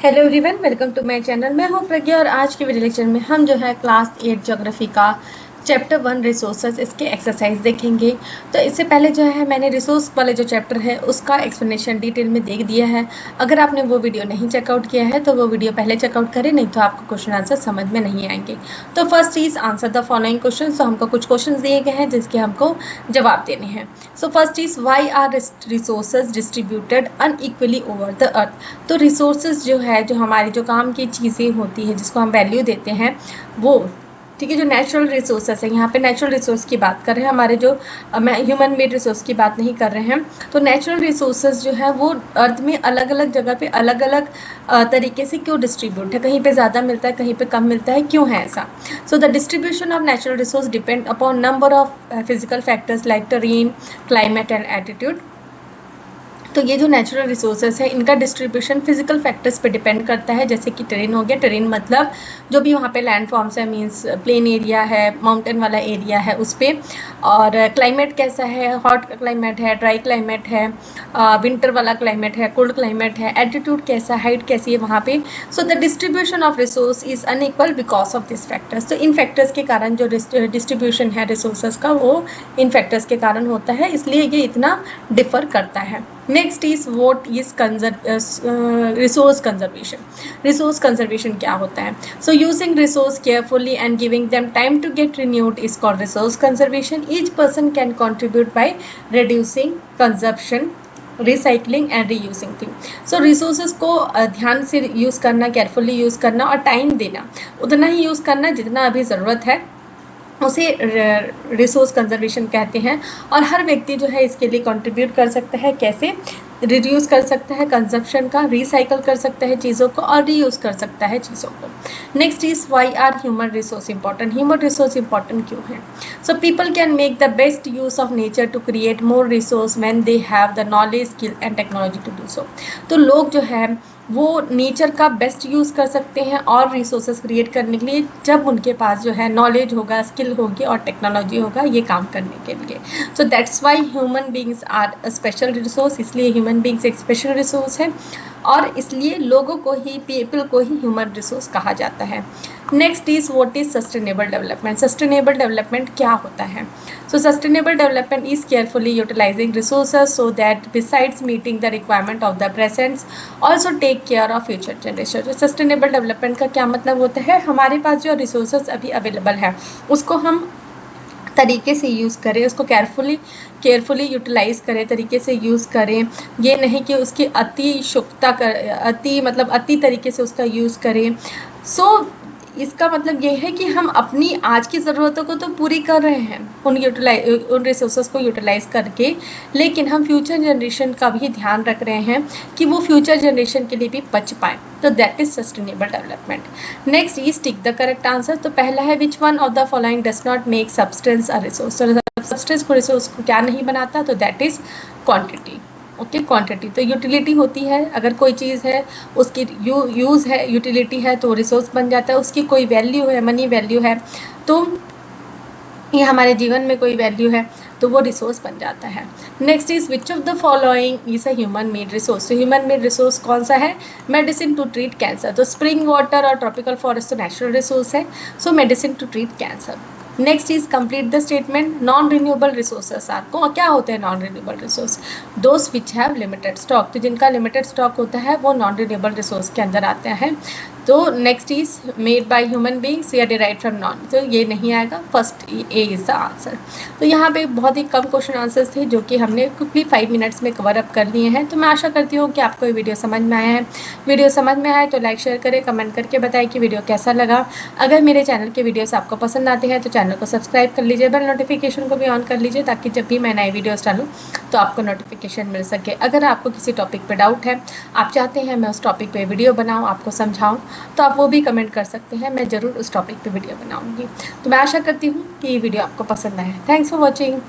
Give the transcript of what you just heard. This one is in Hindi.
Hello everyone, welcome to my channel. मैं हूं प्रज्ञा और आज के वीडियो लेक्चर में हम जो है क्लास 8 ज्योग्राफी का चैप्टर 1 रिसोर्सेज इसके एक्सरसाइज देखेंगे। तो इससे पहले जो है मैंने रिसोर्स वाले जो चैप्टर है उसका एक्सप्लेनेशन डिटेल में दे दिया है। अगर आपने वो वीडियो नहीं चेकआउट किया है तो वो वीडियो पहले चेकआउट करें, नहीं तो आपको क्वेश्चन आंसर समझ में नहीं आएंगे। तो first is answer the following question. तो हमको कुछ क्वेश्चन दिए गए हैं जिसके हमको जवाब देने हैं। So first is why are resources distributed unequally over the earth. तो रिसोर्सेज जो है, जो हमारी जो काम की चीज़ें होती है जिसको हम वैल्यू देते हैं वो, ठीक है, जो नेचुरल रिसोर्सेस है, यहाँ पे नेचुरल रिसोर्स की बात कर रहे हैं, हमारे जो ह्यूमन मेड रिसोर्स की बात नहीं कर रहे हैं। तो नेचुरल रिसोर्सेज जो है वो अर्थ में अलग अलग जगह पे अलग अलग तरीके से क्यों डिस्ट्रीब्यूट है, कहीं पे ज़्यादा मिलता है, कहीं पे कम मिलता है, क्यों है ऐसा। So the distribution of natural resource depend upon number of physical factors like terrain, climate and attitude. तो ये जो नेचुरल रिसोर्सेज है इनका डिस्ट्रीब्यूशन फिजिकल फैक्टर्स पे डिपेंड करता है, जैसे कि टेरेन हो गया। टेरेन मतलब जो भी वहाँ पे लैंड फॉर्म्स है, मींस प्लेन एरिया है, माउंटेन वाला एरिया है उस पर। और क्लाइमेट कैसा है, हॉट क्लाइमेट है, ड्राई क्लाइमेट है, विंटर वाला क्लाइमेट है, कोल्ड क्लाइमेट है, एल्टीट्यूड कैसा, हाइट कैसी है वहाँ पे। So the distribution of resource is unequal because of this factors. तो इन फैक्टर्स के कारण जो डिस्ट्रीब्यूशन है रिसोर्सेज का वो इन फैक्टर्स के कारण होता है, इसलिए ये इतना डिफर करता है। Next is what is resource conservation. Resource conservation क्या होता है? So using resource carefully and giving them time to get renewed is called resource conservation. Each person can contribute by reducing consumption, recycling and reusing thing. So resources को ध्यान से यूज़ करना, केयरफुली यूज़ करना और टाइम देना, उतना ही यूज़ करना जितना अभी ज़रूरत है, उसे रिसोर्स कंजर्वेशन कहते हैं। और हर व्यक्ति जो है इसके लिए कंट्रीब्यूट कर सकता है। कैसे? रिड्यूस कर सकता है कंजप्शन का, रिसाइकल कर सकता है चीज़ों को और रीयूज़ कर सकता है चीज़ों को। Next is why are human resource important. Human resource important क्यों है? So people can make the best use of nature to create more resource when they have the knowledge, skill and technology to do so. तो लोग जो है वो नेचर का बेस्ट यूज़ कर सकते हैं और रिसोर्सेज क्रिएट करने के लिए जब उनके पास जो है नॉलेज होगा, स्किल होगी और टेक्नोलॉजी होगा ये काम करने के लिए। So that's why human beings are a special resource. इसलिए ह्यूमन बींग्स एक स्पेशल रिसोर्स है और इसलिए लोगों को ही, पीपल को ही ह्यूमन रिसोर्स कहा जाता है। Next is what is sustainable development. Sustainable development क्या होता है? So sustainable development is carefully utilising resources so that besides meeting the requirement of the present also take care of future generation. जो सस्टेनेबल डेवलपमेंट का क्या मतलब होता है? हमारे पास जो रिसोर्सेज अभी अवेलेबल है उसको हम तरीके से यूज़ करें, उसको केयरफुली यूटिलाइज़ करें, तरीके से यूज़ करें। ये नहीं कि उसकी अति तरीके से उसका यूज़ करें। सो इसका मतलब ये है कि हम अपनी आज की ज़रूरतों को तो पूरी कर रहे हैं उन रिसोर्सेज को यूटिलाइज़ करके, लेकिन हम फ्यूचर जनरेशन का भी ध्यान रख रहे हैं कि वो फ्यूचर जनरेशन के लिए भी बच पाए। तो that is sustainable development. Next is tick the correct answer. तो पहला है which one of the following does not make substance a resource. Substance को रिसोर्स को क्या नहीं बनाता? तो that is quantity. Okay, quantity. तो यूटिलिटी होती है, अगर कोई चीज़ है उसकी यूज़ है, यूटिलिटी है तो रिसोर्स बन जाता है। उसकी कोई वैल्यू है, मनी वैल्यू है, तो ये हमारे जीवन में कोई वैल्यू है तो वो रिसोर्स बन जाता है। Next is which of the following is a human made resource. तो ह्यूमन मेड रिसोर्स कौन सा है? Medicine to treat cancer. तो स्प्रिंग वाटर और ट्रॉपिकल फॉरेस्ट तो नेचुरल रिसोर्स है, so medicine to treat cancer. Next is complete the statement. Non renewable resources are, क्या होते हैं non renewable resource? Those which have limited stock. तो जिनका लिमिटेड स्टॉक होता है वो नॉन रिन्यूएबल रिसोर्स के अंदर आते हैं। तो next is made by human beings या डिराइव फ्रॉम नॉन। तो ये नहीं आएगा, first A is the answer. तो यहाँ पे बहुत ही कम क्वेश्चन आंसर्स थे जो कि हमने क्विकली 5 मिनट्स में कवर अप कर लिए हैं। तो मैं आशा करती हूँ कि आपको ये वीडियो समझ में आया है। वीडियो समझ में आया तो लाइक शेयर करें, कमेंट करके बताएं कि वीडियो कैसा लगा। अगर मेरे चैनल के वीडियोस आपको पसंद आते हैं तो चैनल को सब्सक्राइब कर लीजिए, बेल नोटिफिकेशन को भी ऑन कर लीजिए ताकि जब भी मैं नई वीडियोस डालूँ तो आपको नोटिफिकेशन मिल सके। अगर आपको किसी टॉपिक पे डाउट है, आप चाहते हैं मैं उस टॉपिक पे वीडियो बनाऊँ, आपको समझाऊँ, तो आप वो भी कमेंट कर सकते हैं, मैं ज़रूर उस टॉपिक पे वीडियो बनाऊँगी। तो मैं आशा करती हूँ कि ये वीडियो आपको पसंद आए। Thanks for watching.